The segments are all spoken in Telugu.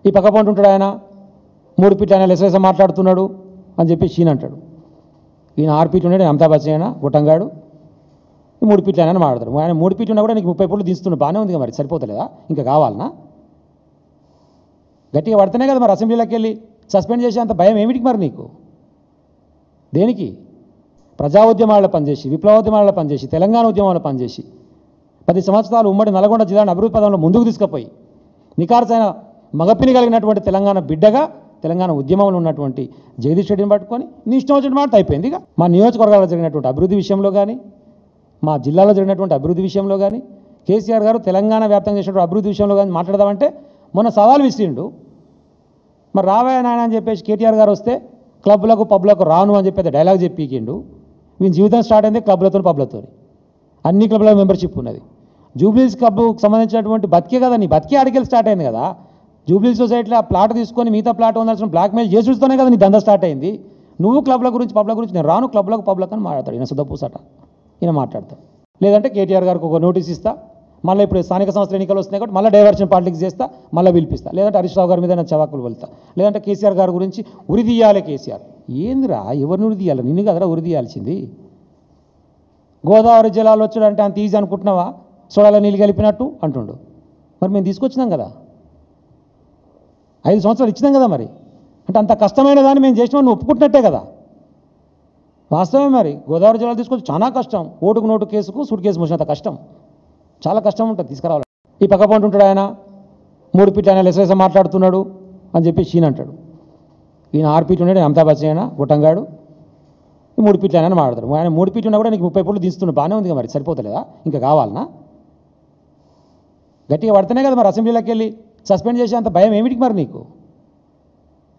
ఈ పక్క పంట ఉంటాడు ఆయన 3 ఫీట్లు ఆయన లెసలేస మాట్లాడుతున్నాడు అని చెప్పి షీన్ అంటాడు. ఈయన 6 ఫీట్లు ఉన్నాడు, అమితాబ్ బచ్చన్ అయినా గుట్టంగాడు 3 ఫీట్లు ఆయన మాట్లాడతాడు. ఆయన 3 ఫీట్లు ఉన్నా కూడా నీకు 30 ఫీట్లు తీస్తున్నాడు, బాగానే ఉంది మరి, సరిపోతలేదా? ఇంకా కావాలనా? గట్టిగా పడితేనే కదా మరి అసెంబ్లీలోకి వెళ్ళి సస్పెండ్ చేసే అంత భయం ఏమిటికి మరి నీకు? దేనికి? ప్రజా ఉద్యమాల్లో పనిచేసి, విప్లవోద్యమాల్లో పనిచేసి, తెలంగాణ ఉద్యమాల్లో పనిచేసి 10 సంవత్సరాలు ఉమ్మడి నల్గొండ జిల్లాను అభివృద్ధి పదంలో ముందుకు తీసుకుపోయి నికార్సైన మగపిని కలిగినటువంటి తెలంగాణ బిడ్డగా తెలంగాణ ఉద్యమంలో ఉన్నటువంటి జగదీష్ రెడ్డిని పట్టుకొని నీ ఇష్టం వచ్చిన మాట అయిపోయింది. ఇక మా నియోజకవర్గాల్లో జరిగినటువంటి అభివృద్ధి విషయంలో కానీ, మా జిల్లాలో జరిగినటువంటి అభివృద్ధి విషయంలో కానీ, కేసీఆర్ గారు తెలంగాణ వ్యాప్తంగా చేసినటువంటి అభివృద్ధి విషయంలో కానీ మాట్లాడదామంటే మొన్న సవాల్ విసిరిండు. మరి రావయ్య నాయన అని చెప్పేసి కేటీఆర్ గారు వస్తే క్లబ్లకు పబ్లకు రాను అని చెప్పేది డైలాగ్ చెప్పికిండు. వీని జీవితం స్టార్ట్ అయింది క్లబ్లతో పబ్లతో. అన్ని క్లబ్ల మెంబర్షిప్ ఉన్నది. జూబ్లీస్ క్లబ్కు సంబంధించినటువంటి బతికే కదా, నీ బతికే అడిగేలు స్టార్ట్ అయింది కదా. జూబ్లీస్ సొసైటీలో ఆ ప్లాట్ తీసుకొని మిగతా ప్లాట్ ఉండాల్సిన బ్లాక్మెయిల్ చేసుడుతోనే కదా నీ దందా స్టార్ట్ అయింది. నువ్వు క్లబ్ల గురించి పబ్ల గురించి నేను రాను క్లబ్లకు పబ్లకు అని మాట్లాడతాడు. ఈయన శుద్ధపూసట ఈయన మాట్లాడతాడు. లేదంటే కేటీఆర్ గారికి ఒక నోటీస్ ఇస్తా, మళ్ళీ ఇప్పుడు స్థానిక సంస్థల ఎన్నికలు వస్తున్నాయి కాబట్టి మళ్ళీ డైవర్షన్ పాలిటిక్స్ చేస్తా, మళ్ళీ పిలిపిస్తా. లేదంటే హరీష్ రావు గారి మీద నేను చవాకులు వెళ్తా. లేదంటే కేసీఆర్ గారి గురించి ఉరిదీయాలి. కేసీఆర్ ఏందిరా, ఎవరిని ఉరిదీయాలి? నిన్ను కదరా ఉరిదీయాల్సింది. గోదావరి జలాలు వచ్చాడంటే అంత ఈజీ అనుకుంటున్నావా? సోడాలో నీళ్ళు కలిపినట్టు అంటుండు. మరి మేము తీసుకొచ్చినాం కదా, 5 సంవత్సరాలు ఇచ్చినాం కదా. మరి అంటే అంత కష్టమైన దాన్ని మేము చేసినా నువ్వు ఒప్పుకుంటున్నట్టే కదా. వాస్తవమే. మరి గోదావరి జలాలు తీసుకొచ్చి చాలా కష్టం. ఓటుకు నోటు కేసుకు సూట్ కేసు మోసినంత కష్టం, చాలా కష్టం ఉంటుంది తీసుకురావాలి. ఈ పక్క పంట ఉంటాడు ఆయన 3 ఫీట్లు ఆయన లెసలేస మాట్లాడుతున్నాడు అని చెప్పి షీన్ అంటాడు. ఈయన 6 ఫీట్లు ఉన్నాడు, అమితాబ్ బచ్చన్ అయినా గుట్టంగాడు 3 ఫీట్లు ఆయన మాట్లాడతాడు. ఆయన 3 ఫీట్లు ఉన్నా కూడా నీకు 30 ఫీట్లు తీస్తున్నాడు, బాగానే ఉంది మరి, సరిపోతలేదా? ఇంకా కావాలనా? గట్టిగా పడితేనే కదా మరి అసెంబ్లీలోకి వెళ్ళి సస్పెండ్ చేసే అంత భయం ఏమిటికి మరి నీకు?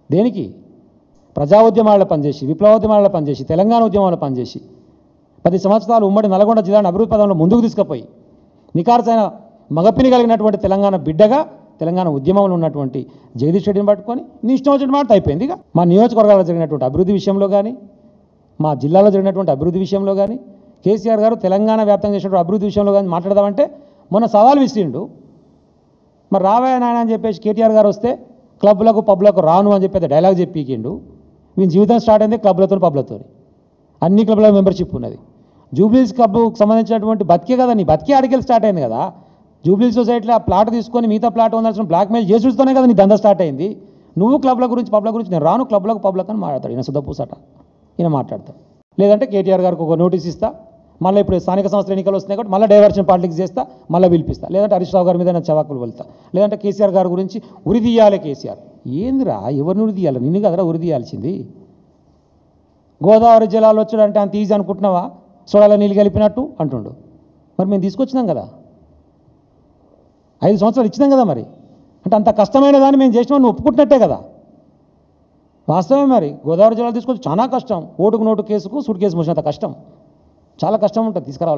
దేనికి? ప్రజా ఉద్యమాల్లో పనిచేసి, విప్లవోద్యమాల్లో పనిచేసి, తెలంగాణ ఉద్యమంలో పనిచేసి 10 సంవత్సరాలు ఉమ్మడి నల్గొండ జిల్లాను అభివృద్ధి పదంలో ముందుకు తీసుకుపోయి నికార్సైన మగపిని కలిగినటువంటి తెలంగాణ బిడ్డగా తెలంగాణ ఉద్యమంలో ఉన్నటువంటి జగదీష్ రెడ్డిని పట్టుకొని నీ ఇష్టం వచ్చిన మాట అయిపోయింది. ఇక మా నియోజకవర్గాల్లో జరిగినటువంటి అభివృద్ధి విషయంలో కానీ, మా జిల్లాలో జరిగినటువంటి అభివృద్ధి విషయంలో కానీ, కేసీఆర్ గారు తెలంగాణ వ్యాప్తంగా చేసినటువంటి అభివృద్ధి విషయంలో కానీ మాట్లాడదామంటే మొన్న సవాల్ విసిరిండు. మరి రావయ్య నాయన అని చెప్పేసి కేటీఆర్ గారు వస్తే క్లబ్లకు పబ్లకు రాను అని చెప్పేది డైలాగ్ చెప్పికిండు. వీని జీవితం స్టార్ట్ అయింది క్లబ్లతో పబ్లతో. అన్ని క్లబ్ల మెంబర్షిప్ ఉన్నది. జూబ్లీస్ క్లబ్కు సంబంధించినటువంటి బతికే కదా, నీ బతికే అడిగేలు స్టార్ట్ అయింది కదా. జూబ్లీస్ సొసైటీలో ఆ ప్లాట్ తీసుకొని మిగతా ప్లాట్ ఉండాల్సిన బ్లాక్మెయిల్ చేసుడుతోనే కదా నీ దందా స్టార్ట్ అయింది. నువ్వు క్లబ్ల గురించి పబ్ల గురించి నేను రాను క్లబ్లకు పబ్లకు అని మాట్లాడతాడు. ఈయన శుద్ధపూసట ఈయన మాట్లాడతాడు. లేదంటే కేటీఆర్ గారికి ఒక నోటీస్ ఇస్తా, మళ్ళీ ఇప్పుడు స్థానిక సంస్థల ఎన్నికలు వస్తున్నాయి కాబట్టి మళ్ళీ డైవర్షన్ పాలిటిక్స్ చేస్తా, మళ్ళీ పిలిపిస్తా. లేదంటే హరీష్ రావు గారి మీద నేను చవాకులు వెళ్తా. లేదంటే కేసీఆర్ గారి గురించి ఉరిదీయాలి. కేసీఆర్ ఏందిరా, ఎవరిని ఉరిదీయాలి? నిన్ను కదరా ఉరిదీయాల్సింది. గోదావరి జలాలు వచ్చాడంటే అంత ఈజీ అనుకుంటున్నావా? సోడాలో నీళ్ళు కలిపినట్టు అంటుండు. మరి మేము తీసుకొచ్చినాం కదా, 5 సంవత్సరాలు ఇచ్చినాం కదా. మరి అంటే అంత కష్టమైన దాన్ని మేము చేసినా నువ్వు ఒప్పుకుంటున్నట్టే కదా. వాస్తవమే. మరి గోదావరి జలాలు తీసుకొచ్చి చాలా కష్టం. ఓటుకు నోటు కేసుకు సూట్ కేసు మోసినంత కష్టం, చాలా కష్టం ఉంటుంది తీసుకురావాలి.